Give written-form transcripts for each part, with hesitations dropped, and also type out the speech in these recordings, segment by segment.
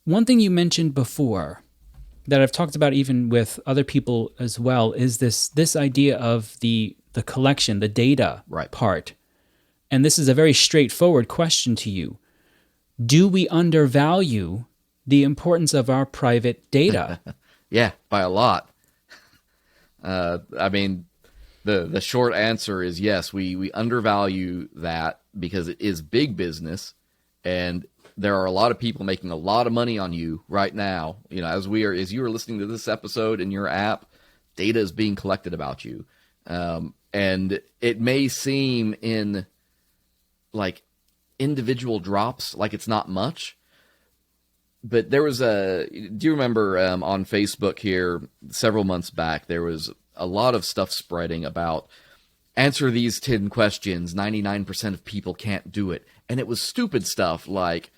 One thing you mentioned before that I've talked about even with other people as well is this idea of the collection, the data Right. part. And this is a very straightforward question to you. Do we undervalue the importance of our private data? Yeah, by a lot. I mean, the short answer is yes. We undervalue that because it is big business, and there are a lot of people making a lot of money on you right now. You know, as you are listening to this episode in your app, data is being collected about you, and it may seem in like individual drops like it's not much. But there was do you remember on Facebook here several months back, there was a lot of stuff spreading about answer these 10 questions. 99% of people can't do it. And it was stupid stuff like,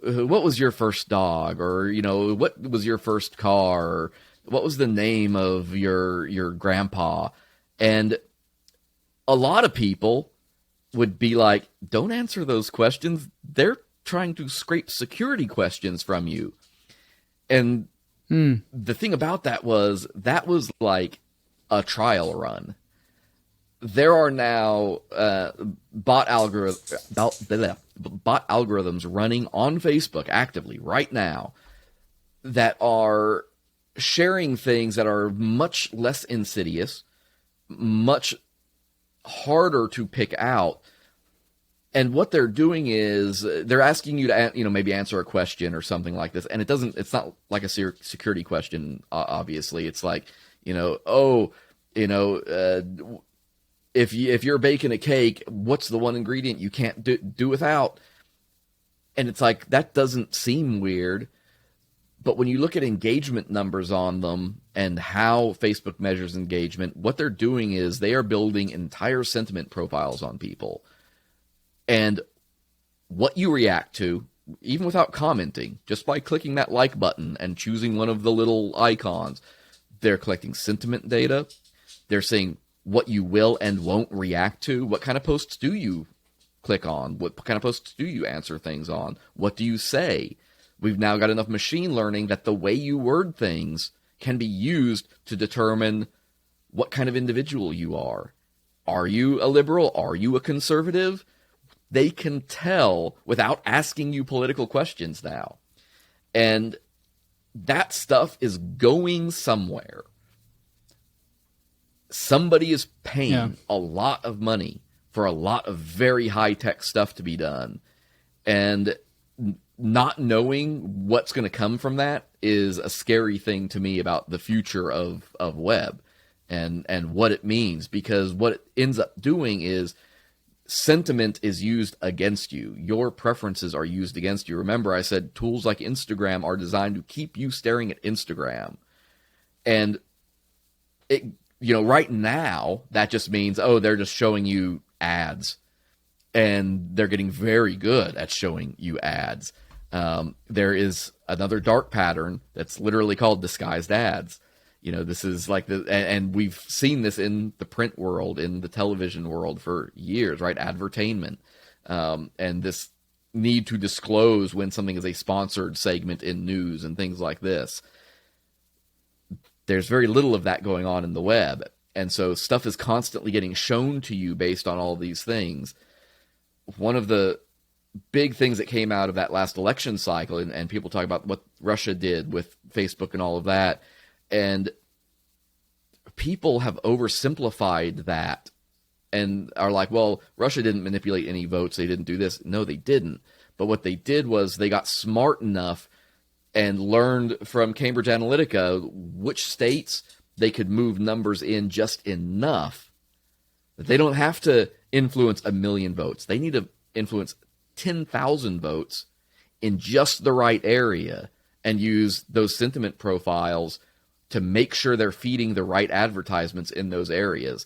what was your first dog? Or, you know, what was your first car? Or what was the name of your grandpa? And a lot of people would be like, don't answer those questions. They're trying to scrape security questions from you. And the thing about that was like a trial run. There are now bot algorithms running on Facebook actively right now that are sharing things that are much less insidious, much harder to pick out. And what they're doing is they're asking you to, maybe answer a question or something like this. And it's not like a security question, obviously. It's like, if you're baking a cake, what's the one ingredient you can't do without? And it's like, that doesn't seem weird. But when you look at engagement numbers on them and how Facebook measures engagement, what they're doing is they are building entire sentiment profiles on people. And what you react to, even without commenting, just by clicking that like button and choosing one of the little icons, they're collecting sentiment data. They're saying what you will and won't react to. What kind of posts do you click on? What kind of posts do you answer things on? What do you say? We've now got enough machine learning that the way you word things can be used to determine what kind of individual you are. Are you a liberal? Are you a conservative? They can tell without asking you political questions now. And that stuff is going somewhere. Somebody is paying a lot of money for a lot of very high-tech stuff to be done. And not knowing what's going to come from that is a scary thing to me about the future of web and what it means. Because what it ends up doing is sentiment is used against you. Your preferences are used against you. Remember, I said tools like Instagram are designed to keep you staring at Instagram. And it, right now, that just means, they're just showing you ads. And they're getting very good at showing you ads. There is another dark pattern that's literally called disguised ads. This is like and we've seen this in the print world, in the television world for years, right? Advertainment. And this need to disclose when something is a sponsored segment in news and things like this. There's very little of that going on in the web. And so stuff is constantly getting shown to you based on all these things. One of the big things that came out of that last election cycle, and people talk about what Russia did with Facebook and all of that, and people have oversimplified that and are like, well, Russia didn't manipulate any votes. They didn't do this. No, they didn't. But what they did was they got smart enough and learned from Cambridge Analytica which states they could move numbers in just enough that they don't have to influence 1 million votes. They need to influence 10,000 votes in just the right area and use those sentiment profiles to make sure they're feeding the right advertisements in those areas.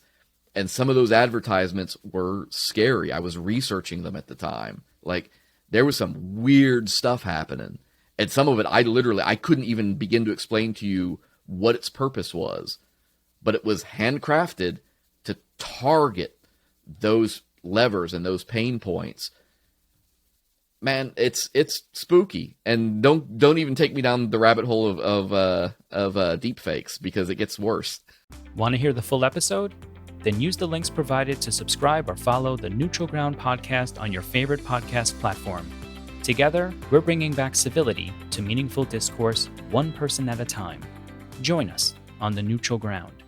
And some of those advertisements were scary. I was researching them at the time. Like, there was some weird stuff happening. And some of it, I couldn't even begin to explain to you what its purpose was. But it was handcrafted to target those levers and those pain points. man, it's spooky. And don't even take me down the rabbit hole of deep fakes, because it gets worse. Want to hear the full episode? Then use the links provided to subscribe or follow the Neutral Ground podcast on your favorite podcast platform. Together, we're bringing back civility to meaningful discourse, one person at a time. Join us on the Neutral Ground.